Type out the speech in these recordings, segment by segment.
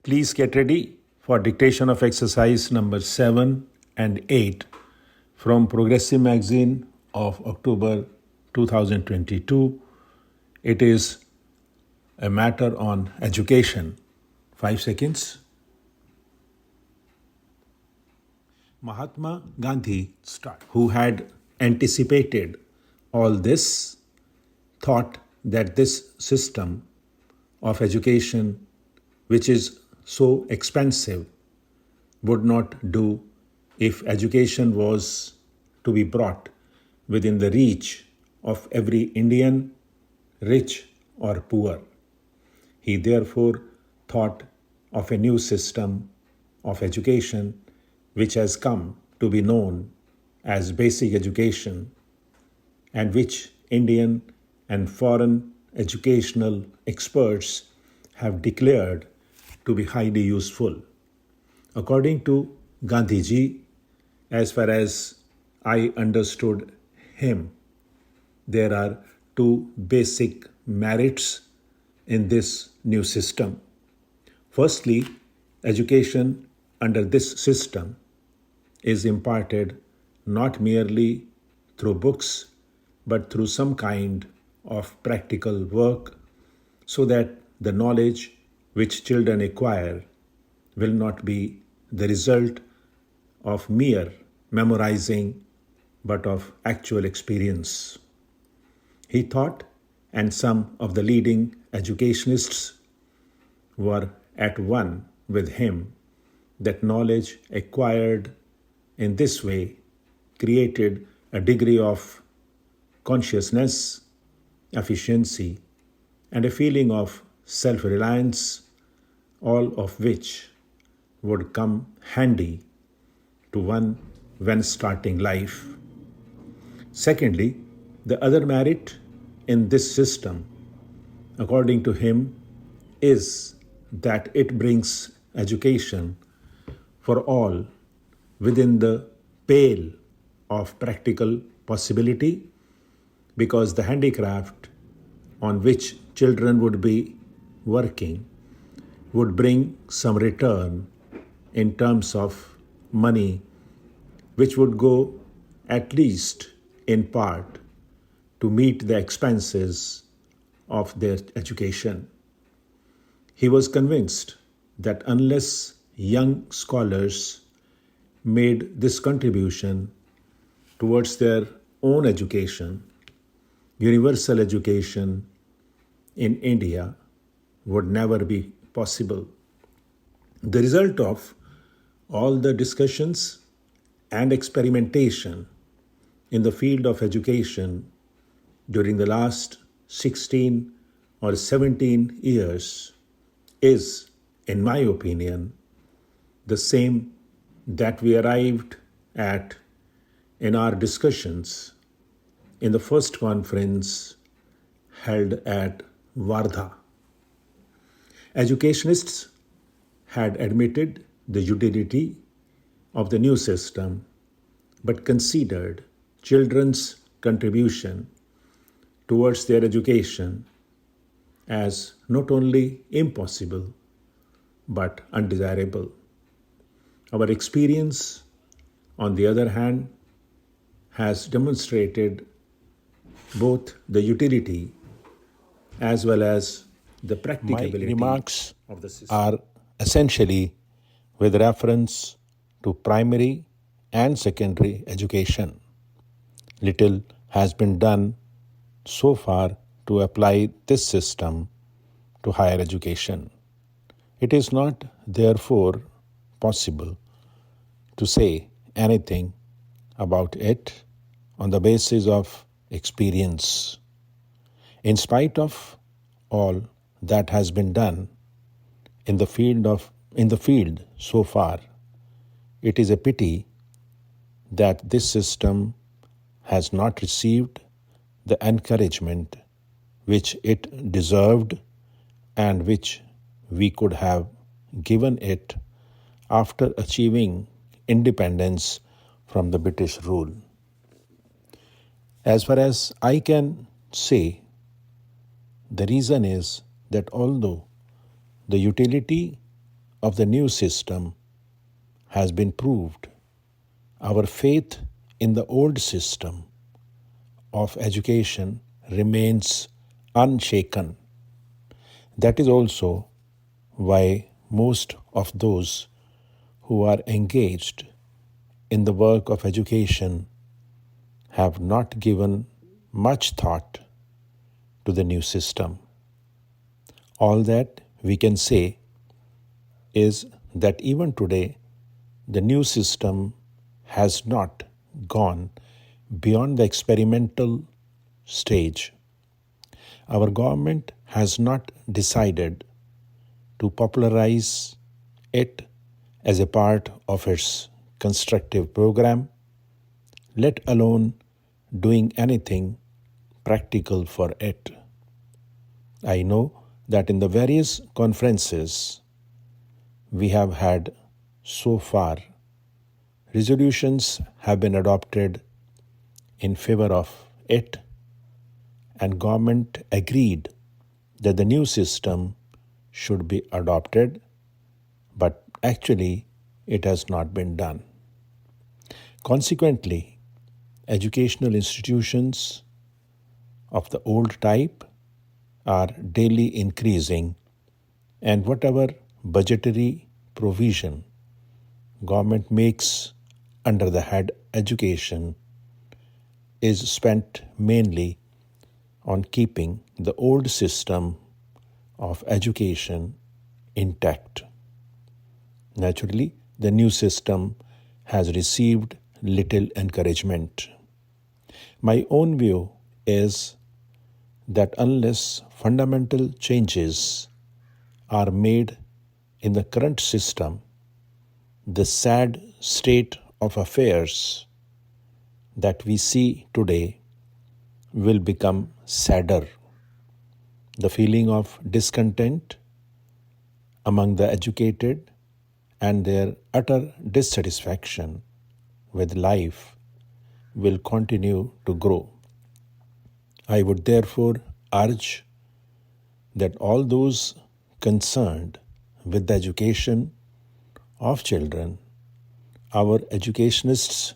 Please get ready for dictation of exercise number 7 and 8 from Progressive Magazine of October 2022. It is a matter on education. 5 seconds. Mahatma Gandhi, who had anticipated all this, thought that this system of education, which is so expensive, would not do if education was to be brought within the reach of every Indian, rich or poor. He therefore thought of a new system of education which has come to be known as basic education, and which Indian and foreign educational experts have declared to be highly useful. According to Gandhiji, as far as I understood him, there are two basic merits in this new system. Firstly, education under this system is imparted not merely through books but through some kind of practical work, so that the knowledge which children acquire will not be the result of mere memorizing but of actual experience. He thought, and some of the leading educationists were at one with him, that knowledge acquired in this way created a degree of consciousness, efficiency, and a feeling of self-reliance, all of which would come handy to one when starting life. Secondly, the other merit in this system, according to him, is that it brings education for all within the pale of practical possibility, because the handicraft on which children would be working would bring some return in terms of money, which would go at least in part to meet the expenses of their education. He was convinced that unless young scholars made this contribution towards their own education, universal education in India would never be possible. The result of all the discussions and experimentation in the field of education during the last 16 or 17 years is, in my opinion, the same that we arrived at in our discussions in the first conference held at Wardha. Educationists had admitted the utility of the new system, but considered children's contribution towards their education as not only impossible but undesirable. Our experience, on the other hand, has demonstrated both the utility as well as the practicability. My remarks of the system are essentially with reference to primary and secondary education. Little has been done so far to apply this system to higher education. It is not, therefore, possible to say anything about it on the basis of experience. In spite of all that has been done in the field so far, it is a pity that this system has not received the encouragement which it deserved and which we could have given it after achieving independence from the British rule. As far as I can say, the reason is that although the utility of the new system has been proved. Our faith in the old system of education remains unshaken. That is also why most of those who are engaged in the work of education have not given much thought to the new system. All that we can say is that even today, the new system has not gone beyond the experimental stage. Our government has not decided to popularize it as a part of its constructive program, let alone doing anything practical for it. I know that in the various conferences we have had so far, resolutions have been adopted in favor of it, and government agreed that the new system should be adopted, but actually it has not been done. Consequently, educational institutions of the old type are daily increasing, and whatever budgetary provision government makes under the head education is spent mainly on keeping the old system of education intact. Naturally, the new system has received little encouragement. My own view is that unless fundamental changes are made in the current system, the sad state of affairs that we see today will become sadder. The feeling of discontent among the educated and their utter dissatisfaction with life will continue to grow. I would therefore urge that all those concerned with the education of children, our educationists,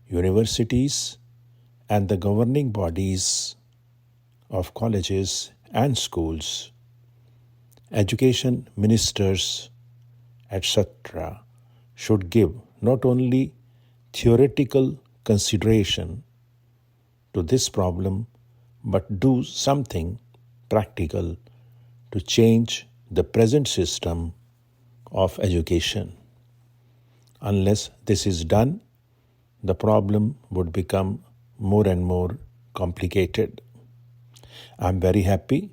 universities, and the governing bodies of colleges and schools, education ministers, etc., should give not only theoretical consideration to this problem, but do something practical to change the present system of education. Unless this is done, the problem would become more and more complicated. I'm very happy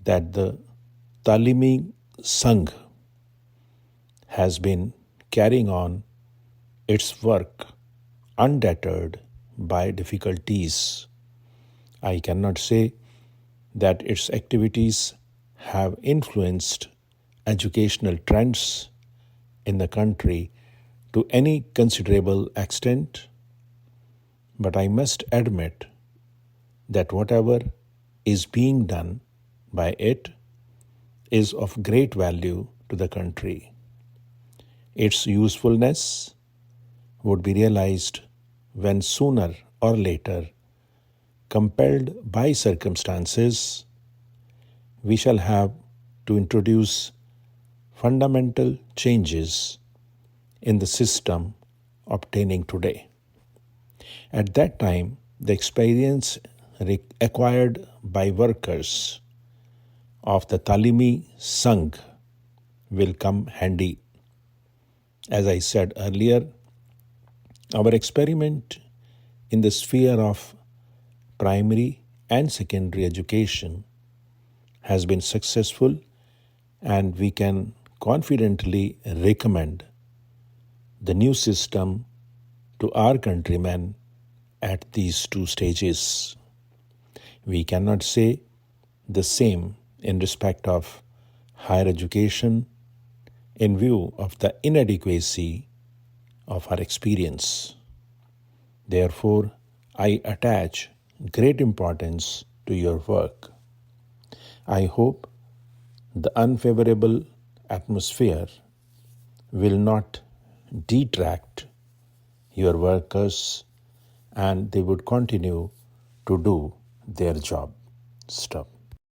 that the Talimi Sangh has been carrying on its work undeterred by difficulties. I cannot say that its activities have influenced educational trends in the country to any considerable extent, but I must admit that whatever is being done by it is of great value to the country. Its usefulness would be realized when sooner or later, compelled by circumstances, we shall have to introduce fundamental changes in the system obtaining today. At that time, the experience acquired by workers of the Talimi Sangh will come handy. As I said earlier, our experiment in the sphere of primary and secondary education has been successful, and we can confidently recommend the new system to our countrymen at these two stages. We cannot say the same in respect of higher education in view of the inadequacy of our experience. Therefore, I attach great importance to your work. I hope the unfavorable atmosphere will not detract your workers and they would continue to do their job. Stop.